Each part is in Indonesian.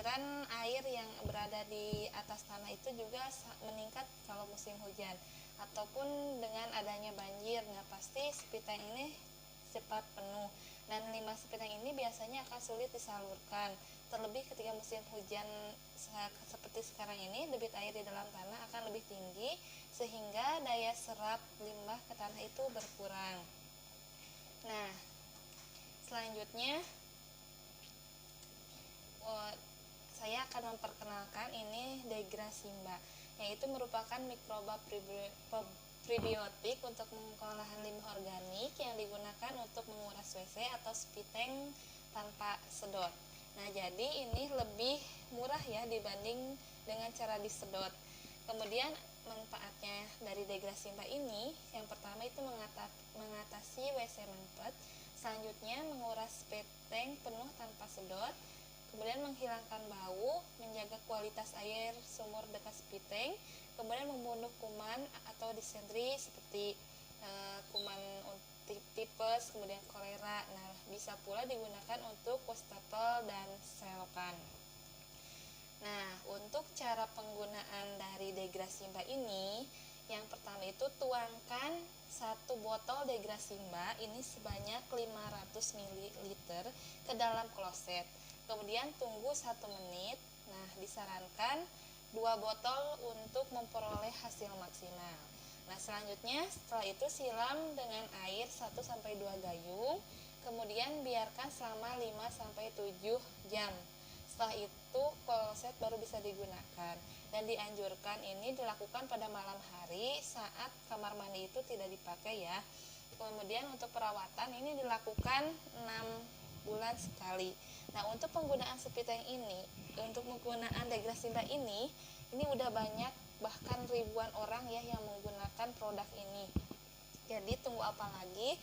aliran air yang berada di atas tanah itu juga meningkat kalau musim hujan ataupun dengan adanya banjir. Nah, pasti spiteng ini cepat penuh dan limbah spiteng ini biasanya akan sulit disalurkan. Terlebih ketika musim hujan seperti sekarang ini, debit air di dalam tanah akan lebih tinggi sehingga daya serap limbah ke tanah itu berkurang. Nah, selanjutnya saya akan memperkenalkan ini Degrasimba, yaitu merupakan mikroba prebiotik untuk pengolahan limbah organik yang digunakan untuk menguras WC atau spiteng tanpa sedot. Nah, jadi ini lebih murah ya dibanding dengan cara disedot. Kemudian manfaatnya dari Degrasimba ini, yang pertama itu mengatasi WC mampet, selanjutnya menguras spiteng penuh tanpa sedot, kemudian menghilangkan bau, menjaga kualitas air sumur dekat spiteng, kemudian membunuh kuman atau disentri seperti kuman tipes, kemudian kolera. Nah, bisa pula digunakan untuk wastafel dan selokan. Nah, untuk cara penggunaan dari Degrasimba ini, yang pertama itu tuangkan 1 botol Degrasimba ini sebanyak 500 ml ke dalam kloset. Kemudian tunggu 1 menit. Nah, disarankan 2 botol untuk memperoleh hasil maksimal. Nah, selanjutnya setelah itu siram dengan air 1-2 gayung. Kemudian biarkan selama 5-7 jam. Setelah itu kloset baru bisa digunakan. Dan dianjurkan ini dilakukan pada malam hari saat kamar mandi itu tidak dipakai ya. Kemudian untuk perawatan ini dilakukan 6 bulan sekali. Nah, untuk penggunaan spiteng ini, untuk penggunaan Degrasimba ini udah banyak, bahkan ribuan orang ya yang menggunakan produk ini. Jadi tunggu apa lagi?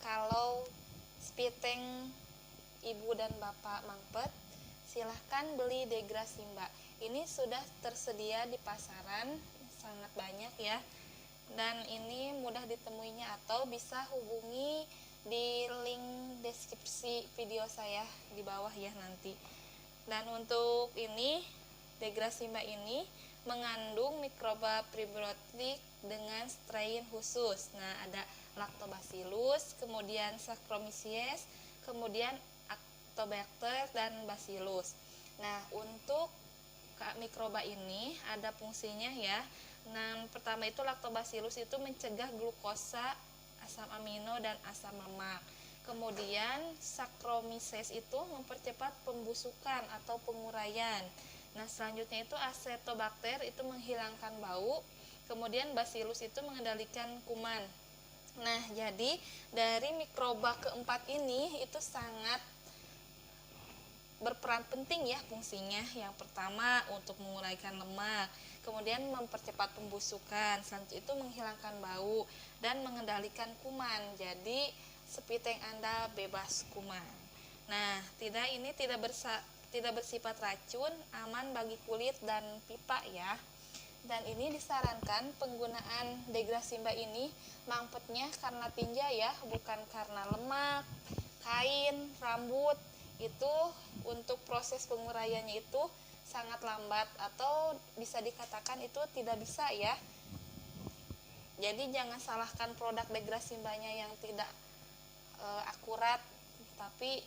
Kalau spiteng ibu dan bapak mampet, silahkan beli Degrasimba. Ini sudah tersedia di pasaran, sangat banyak ya. Dan ini mudah ditemuinya, atau bisa hubungi di link deskripsi video saya di bawah ya nanti. Dan untuk ini Degrasimba ini mengandung mikroba prebiotik dengan strain khusus. Nah, ada Lactobacillus, kemudian Saccharomyces, kemudian Lactobacter dan Bacillus. Nah, untuk mikroba ini ada fungsinya ya. Nah, pertama itu Lactobacillus itu mencegah glukosa, asam amino dan asam lemak. Kemudian Saccharomyces itu mempercepat pembusukan atau penguraian. Nah, selanjutnya itu Acetobacter itu menghilangkan bau. Kemudian Bacillus itu mengendalikan kuman. Nah, jadi dari mikroba keempat ini itu sangat berperan penting ya fungsinya. Yang pertama untuk menguraikan lemak, kemudian mempercepat pembusukan, selanjutnya itu menghilangkan bau dan mengendalikan kuman. Jadi spiteng Anda bebas kuman. Nah, ini tidak bersifat racun, aman bagi kulit dan pipa ya. Dan ini disarankan penggunaan Degrasimba ini mampetnya karena tinja ya, bukan karena lemak, kain, rambut. Itu untuk proses penguraiannya itu sangat lambat, atau bisa dikatakan itu tidak bisa ya. Jadi jangan salahkan produk Degrasimbanya yang tidak akurat, tapi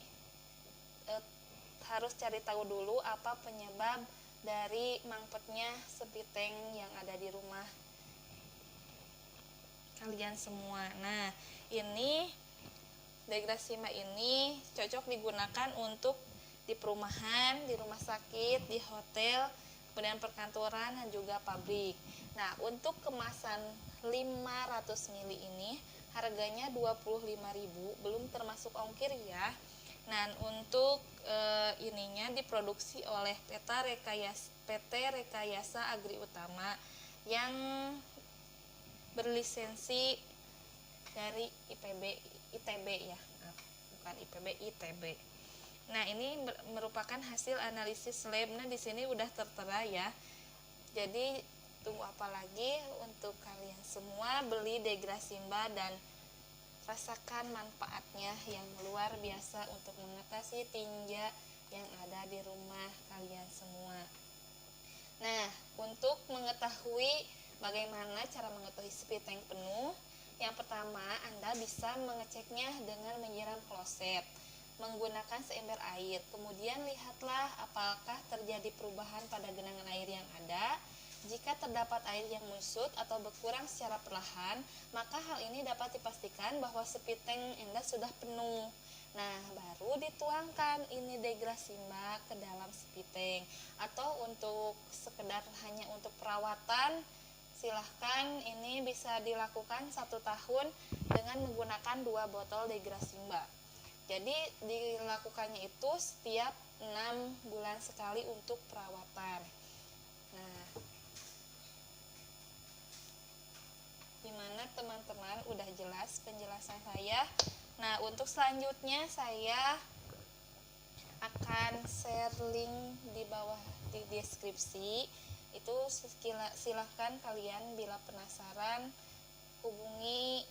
harus cari tahu dulu apa penyebab dari mampetnya spiteng yang ada di rumah kalian semua. Nah, ini Degrasimba ini cocok digunakan untuk di perumahan, di rumah sakit, di hotel, kemudian perkantoran dan juga pabrik. Nah, untuk kemasan 500 ml ini harganya 25.000, belum termasuk ongkir ya. Nah, untuk ininya diproduksi oleh PT Rekayasa Agri Utama yang berlisensi dari ITB ya, bukan IPB, ITB. Nah, ini merupakan hasil analisis lab. Nah, di sini udah tertera ya. Jadi tunggu apa lagi untuk kalian semua beli Degrasimba dan rasakan manfaatnya yang luar biasa untuk mengatasi tinja yang ada di rumah kalian semua. Nah, untuk mengetahui bagaimana cara mengetahui speed tank penuh, yang pertama Anda bisa mengeceknya dengan menyiram kloset menggunakan seember air. Kemudian lihatlah apakah terjadi perubahan pada genangan air yang ada. Jika terdapat air yang menyusut atau berkurang secara perlahan, maka hal ini dapat dipastikan bahwa speed tank Anda sudah penuh. Nah, baru dituangkan ini degrasimba ke dalam speed tank. Atau untuk sekedar hanya untuk perawatan, silahkan ini bisa dilakukan 1 tahun dengan menggunakan 2 botol degrasimba. Jadi dilakukannya itu setiap 6 bulan sekali untuk perawatan. Nah, gimana teman-teman, udah jelas penjelasan saya? Nah, untuk selanjutnya saya akan share link di bawah di deskripsi. Itu silahkan kalian bila penasaran hubungi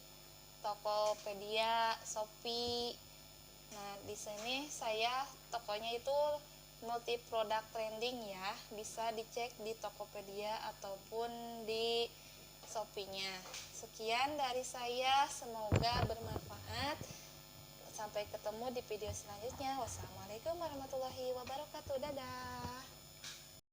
Tokopedia, Shopee. Nah, di sini saya tokonya itu multi produk trending ya. Bisa dicek di Tokopedia ataupun di Shopee-nya. Sekian dari saya, semoga bermanfaat. Sampai ketemu di video selanjutnya. Wassalamualaikum warahmatullahi wabarakatuh. Dadah.